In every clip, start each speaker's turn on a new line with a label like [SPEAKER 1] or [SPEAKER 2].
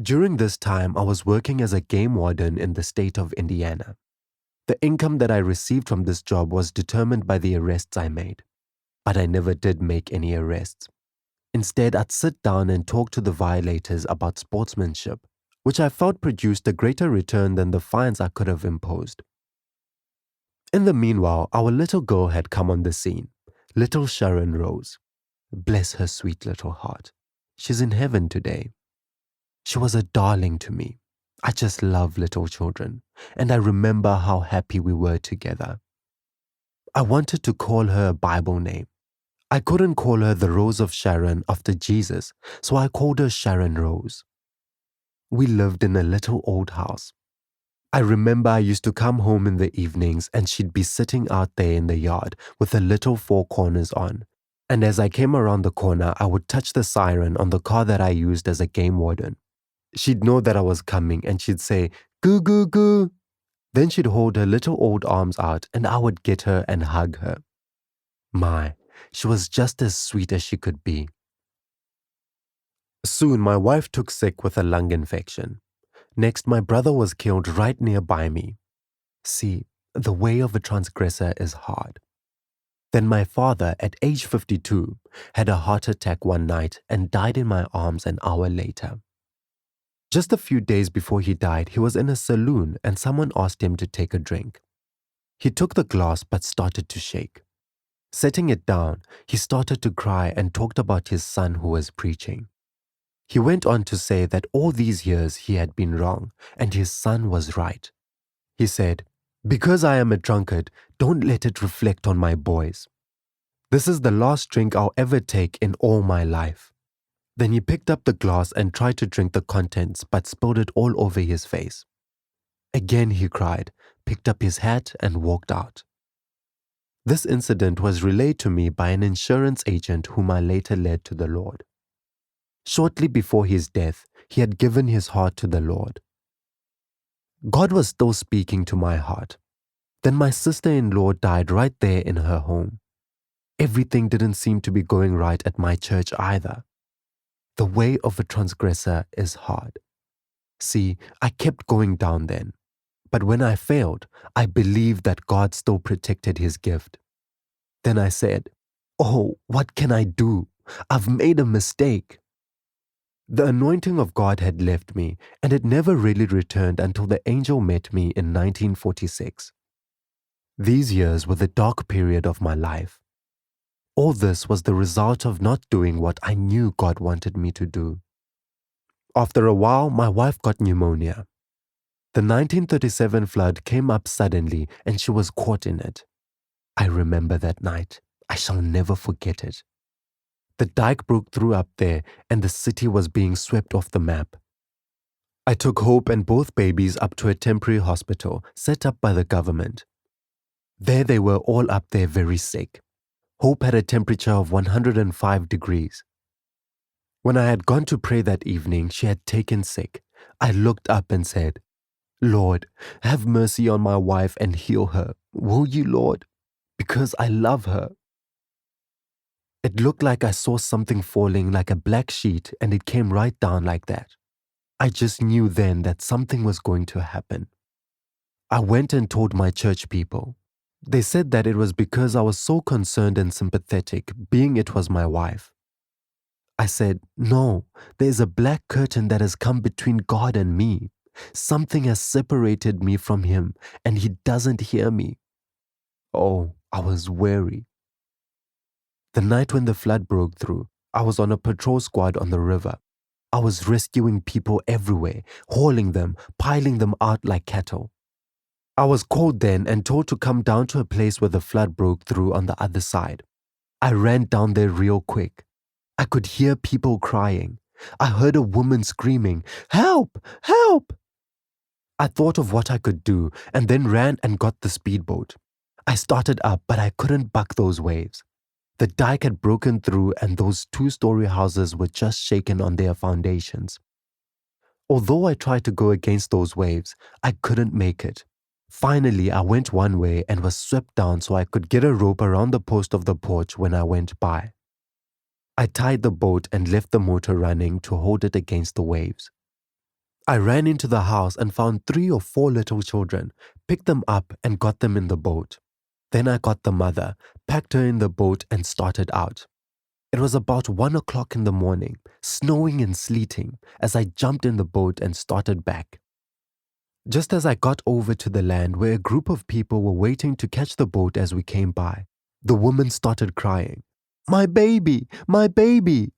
[SPEAKER 1] During this time, I was working as a game warden in the state of Indiana. The income that I received from this job was determined by the arrests I made, but I never did make any arrests. Instead, I'd sit down and talk to the violators about sportsmanship, which I felt produced a greater return than the fines I could have imposed. In the meanwhile, our little girl had come on the scene, little Sharon Rose. Bless her sweet little heart. She's in heaven today. She was a darling to me. I just love little children, and I remember how happy we were together. I wanted to call her a Bible name. I couldn't call her the Rose of Sharon after Jesus, so I called her Sharon Rose. We lived in a little old house. I remember I used to come home in the evenings and she'd be sitting out there in the yard with the little four corners on. And as I came around the corner, I would touch the siren on the car that I used as a game warden. She'd know that I was coming and she'd say, "Goo, goo, goo." Then she'd hold her little old arms out and I would get her and hug her. My, she was just as sweet as she could be. Soon my wife took sick with a lung infection. Next, my brother was killed right nearby me. See, the way of a transgressor is hard. Then my father, at age 52, had a heart attack one night and died in my arms an hour later. Just a few days before he died, he was in a saloon and someone asked him to take a drink. He took the glass but started to shake. Setting it down, he started to cry and talked about his son who was preaching. He went on to say that all these years he had been wrong and his son was right. He said, "Because I am a drunkard, don't let it reflect on my boys. This is the last drink I'll ever take in all my life." Then he picked up the glass and tried to drink the contents but spilled it all over his face. Again he cried, picked up his hat and walked out. This incident was relayed to me by an insurance agent whom I later led to the Lord. Shortly before his death, he had given his heart to the Lord. God was still speaking to my heart. Then my sister-in-law died right there in her home. Everything didn't seem to be going right at my church either. The way of a transgressor is hard. See, I kept going down then. But when I failed, I believed that God still protected his gift. Then I said, "Oh, what can I do? I've made a mistake." The anointing of God had left me, and it never really returned until the angel met me in 1946. These years were the dark period of my life. All this was the result of not doing what I knew God wanted me to do. After a while, my wife got pneumonia. The 1937 flood came up suddenly and she was caught in it. I remember that night. I shall never forget it. The dike broke through up there and the city was being swept off the map. I took Hope and both babies up to a temporary hospital set up by the government. There they were all up there very sick. Hope had a temperature of 105 degrees. When I had gone to pray that evening, she had taken sick. I looked up and said, "Lord, have mercy on my wife and heal her. Will you, Lord? Because I love her." It looked like I saw something falling like a black sheet and it came right down like that. I just knew then that something was going to happen. I went and told my church people. They said that it was because I was so concerned and sympathetic, being it was my wife. I said, "No, there is a black curtain that has come between God and me. Something has separated me from him and he doesn't hear me." Oh, I was weary. The night when the flood broke through, I was on a patrol squad on the river. I was rescuing people everywhere, hauling them, piling them out like cattle. I was called then and told to come down to a place where the flood broke through on the other side. I ran down there real quick. I could hear people crying. I heard a woman screaming, "Help! Help!" I thought of what I could do and then ran and got the speedboat. I started up, but I couldn't buck those waves. The dike had broken through and those 2-story houses were just shaken on their foundations. Although I tried to go against those waves, I couldn't make it. Finally, I went one way and was swept down so I could get a rope around the post of the porch when I went by. I tied the boat and left the motor running to hold it against the waves. I ran into the house and found 3 or 4 little children, picked them up and got them in the boat. Then I got the mother, packed her in the boat and started out. It was about 1 o'clock in the morning, snowing and sleeting, as I jumped in the boat and started back. Just as I got over to the land where a group of people were waiting to catch the boat as we came by, the woman started crying, "My baby! My baby!"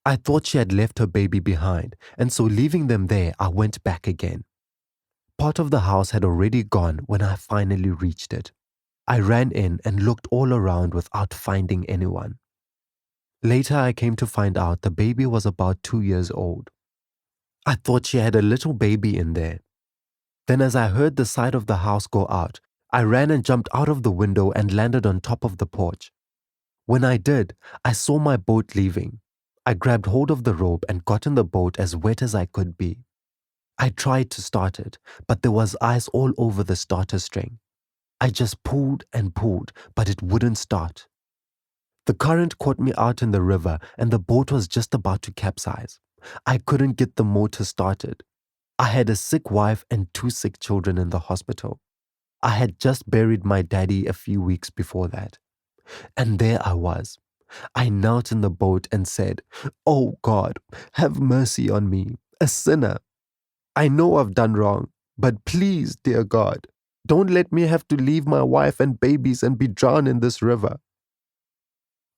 [SPEAKER 1] I thought she had left her baby behind, and so leaving them there, I went back again. Part of the house had already gone when I finally reached it. I ran in and looked all around without finding anyone. Later, I came to find out the baby was about 2 years old. I thought she had a little baby in there. Then as I heard the side of the house go out, I ran and jumped out of the window and landed on top of the porch. When I did, I saw my boat leaving. I grabbed hold of the rope and got in the boat as wet as I could be. I tried to start it, but there was ice all over the starter string. I just pulled and pulled, but it wouldn't start. The current caught me out in the river and the boat was just about to capsize. I couldn't get the motor started. I had a sick wife and 2 sick children in the hospital. I had just buried my daddy a few weeks before that. And there I was. I knelt in the boat and said, "Oh God, have mercy on me, a sinner. I know I've done wrong, but please, dear God, don't let me have to leave my wife and babies and be drowned in this river."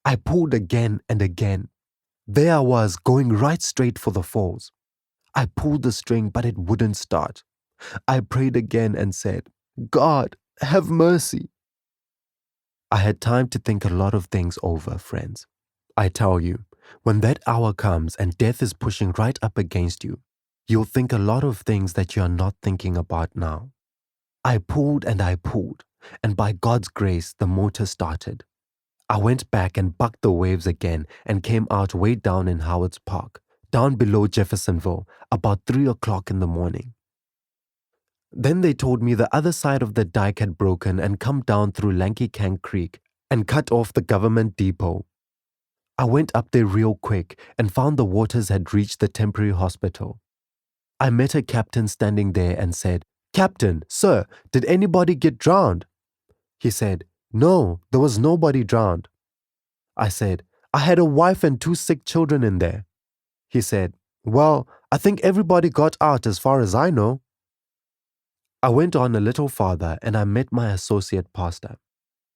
[SPEAKER 1] I pulled again and again. There I was, going right straight for the falls. I pulled the string, but it wouldn't start. I prayed again and said, "God, have mercy." I had time to think a lot of things over, friends. I tell you, when that hour comes and death is pushing right up against you, you'll think a lot of things that you are not thinking about now. I pulled, and by God's grace, the motor started. I went back and bucked the waves again and came out way down in Howard's Park, down below Jeffersonville, about 3 o'clock in the morning. Then they told me the other side of the dike had broken and come down through Lanky Can Creek and cut off the government depot. I went up there real quick and found the waters had reached the temporary hospital. I met a captain standing there and said, "Captain, sir, did anybody get drowned?" He said, "No, there was nobody drowned." I said, "I had a wife and 2 sick children in there." He said, "Well, I think everybody got out as far as I know." I went on a little farther and I met my associate pastor.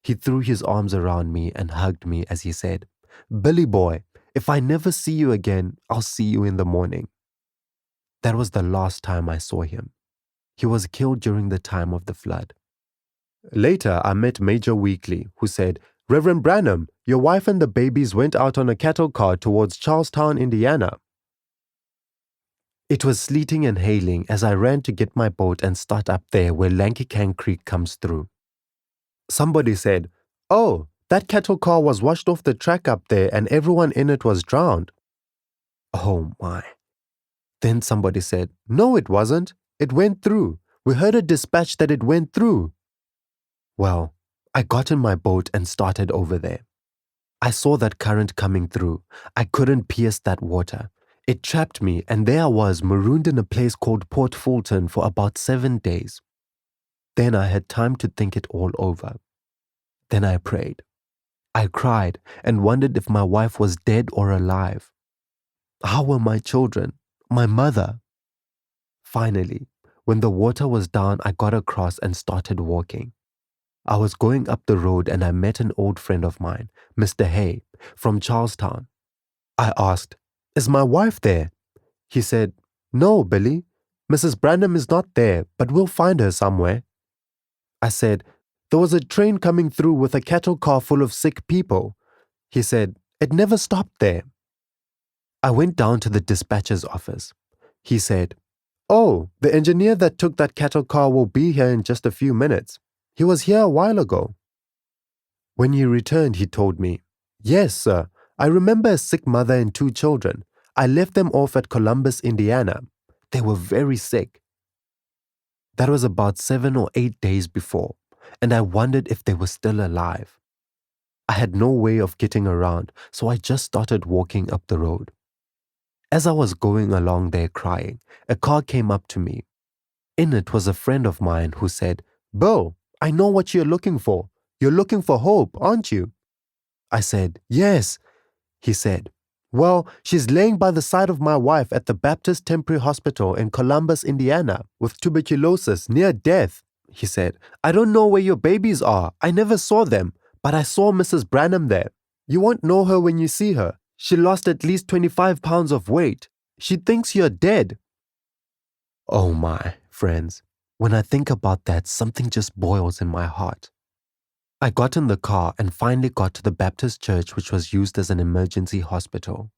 [SPEAKER 1] He threw his arms around me and hugged me as he said, "Billy boy, if I never see you again, I'll see you in the morning." That was the last time I saw him. He was killed during the time of the flood. Later, I met Major Weekly, who said, "Reverend Branham, your wife and the babies went out on a cattle car towards Charlestown, Indiana." It was sleeting and hailing as I ran to get my boat and start up there where Lanky Can Creek comes through. Somebody said, "Oh, that cattle car was washed off the track up there and everyone in it was drowned." Oh my. Then somebody said, "No, it wasn't. It went through. We heard a dispatch that it went through." Well, I got in my boat and started over there. I saw that current coming through. I couldn't pierce that water. It trapped me, and there I was, marooned in a place called Port Fulton for about 7 days. Then I had time to think it all over. Then I prayed. I cried and wondered if my wife was dead or alive. How were my children? My mother? Finally, when the water was down, I got across and started walking. I was going up the road and I met an old friend of mine, Mr. Hay, from Charlestown. I asked, "Is my wife there?" He said, "No, Billy. Mrs. Branham is not there, but we'll find her somewhere." I said, "There was a train coming through with a cattle car full of sick people." He said, "It never stopped there." I went down to the dispatcher's office. He said, "Oh, the engineer that took that cattle car will be here in just a few minutes. He was here a while ago." When he returned, he told me, "Yes, sir. I remember a sick mother and 2 children. I left them off at Columbus, Indiana. They were very sick." That was about 7 or 8 days before, and I wondered if they were still alive. I had no way of getting around, so I just started walking up the road. As I was going along there crying, a car came up to me. In it was a friend of mine who said, "Bo, I know what you're looking for. You're looking for hope, aren't you?" I said, "Yes." He said, "Well, she's laying by the side of my wife at the Baptist Temporary Hospital in Columbus, Indiana, with tuberculosis, near death." He said, "I don't know where your babies are. I never saw them, but I saw Mrs. Branham there. You won't know her when you see her. She lost at least 25 pounds of weight. She thinks you're dead." Oh my, friends, when I think about that, something just boils in my heart. I got in the car and finally got to the Baptist church, which was used as an emergency hospital.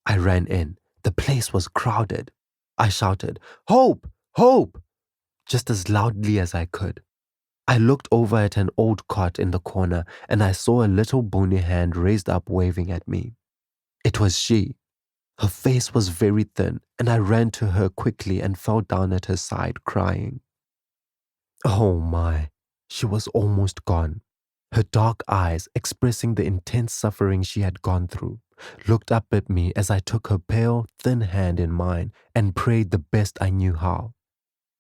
[SPEAKER 1] I ran in. The place was crowded. I shouted, "Hope! Hope!" just as loudly as I could. I looked over at an old cot in the corner and I saw a little bony hand raised up waving at me. It was she. Her face was very thin and I ran to her quickly and fell down at her side crying. Oh my, she was almost gone. Her dark eyes, expressing the intense suffering she had gone through, looked up at me as I took her pale, thin hand in mine and prayed the best I knew how.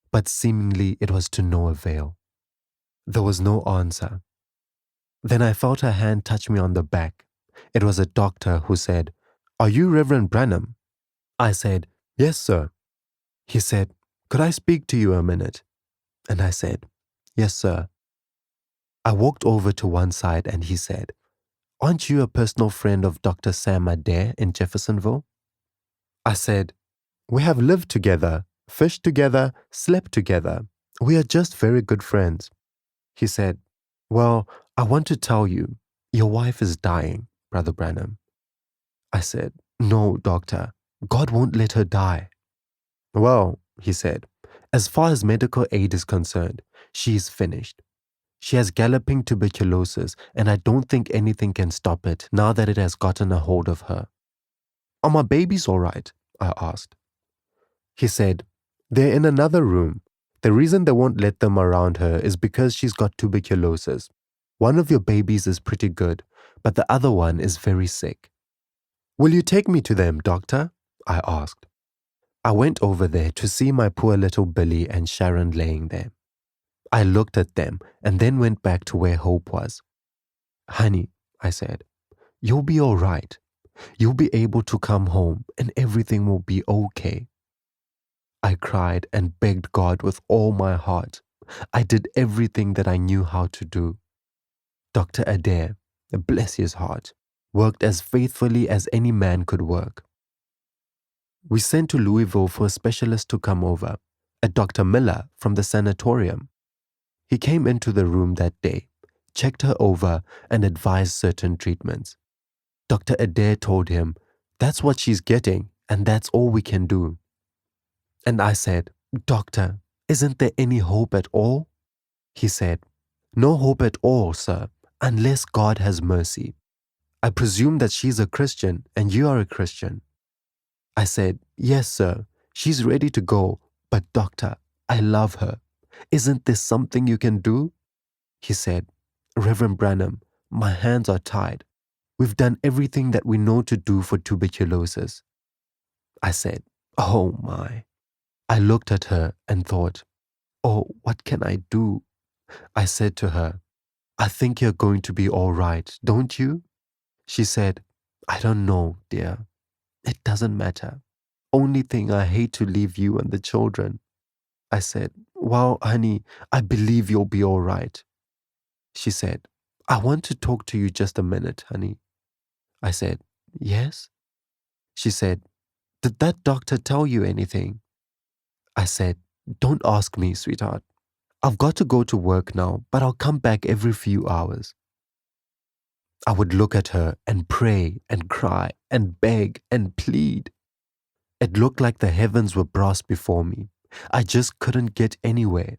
[SPEAKER 1] But seemingly it was to no avail. There was no answer. Then I felt her hand touch me on the back. It was a doctor who said, "Are you Reverend Branham?" I said, "Yes, sir." He said, "Could I speak to you a minute?" And I said, "Yes, sir." I walked over to one side and he said, "Aren't you a personal friend of Dr. Sam Adair in Jeffersonville?" I said, "We have lived together, fished together, slept together. We are just very good friends." He said, "Well, I want to tell you, your wife is dying, Brother Branham." I said, "No, doctor, God won't let her die." "Well," he said, "as far as medical aid is concerned, she is finished. She has galloping tuberculosis, and I don't think anything can stop it now that it has gotten a hold of her." "Are my babies all right?" I asked. He said, "They're in another room. The reason they won't let them around her is because she's got tuberculosis. One of your babies is pretty good, but the other one is very sick." "Will you take me to them, doctor?" I asked. I went over there to see my poor little Billy and Sharon laying there. I looked at them and then went back to where Hope was. "Honey," I said, "you'll be all right. You'll be able to come home and everything will be okay." I cried and begged God with all my heart. I did everything that I knew how to do. Dr. Adair, bless his heart, worked as faithfully as any man could work. We sent to Louisville for a specialist to come over, a Dr. Miller from the sanatorium. He came into the room that day, checked her over, and advised certain treatments. Dr. Adair told him, "That's what she's getting, and that's all we can do." And I said, "Doctor, isn't there any hope at all?" He said, "No hope at all, sir, unless God has mercy. I presume that she's a Christian and you are a Christian." I said, "Yes, sir, she's ready to go, but doctor, I love her. Isn't there something you can do?" He said, "Reverend Branham, my hands are tied. We've done everything that we know to do for tuberculosis." I said, "Oh my." I looked at her and thought, "Oh, what can I do?" I said to her, "I think you're going to be all right, don't you?" She said, "I don't know, dear. It doesn't matter. Only thing, I hate to leave you and the children." I said, "Well, honey, I believe you'll be all right." She said, "I want to talk to you just a minute, honey." I said, "Yes?" She said, "Did that doctor tell you anything?" I said, "Don't ask me, sweetheart. I've got to go to work now, but I'll come back every few hours." I would look at her and pray and cry and beg and plead. It looked like the heavens were brass before me. I just couldn't get anywhere.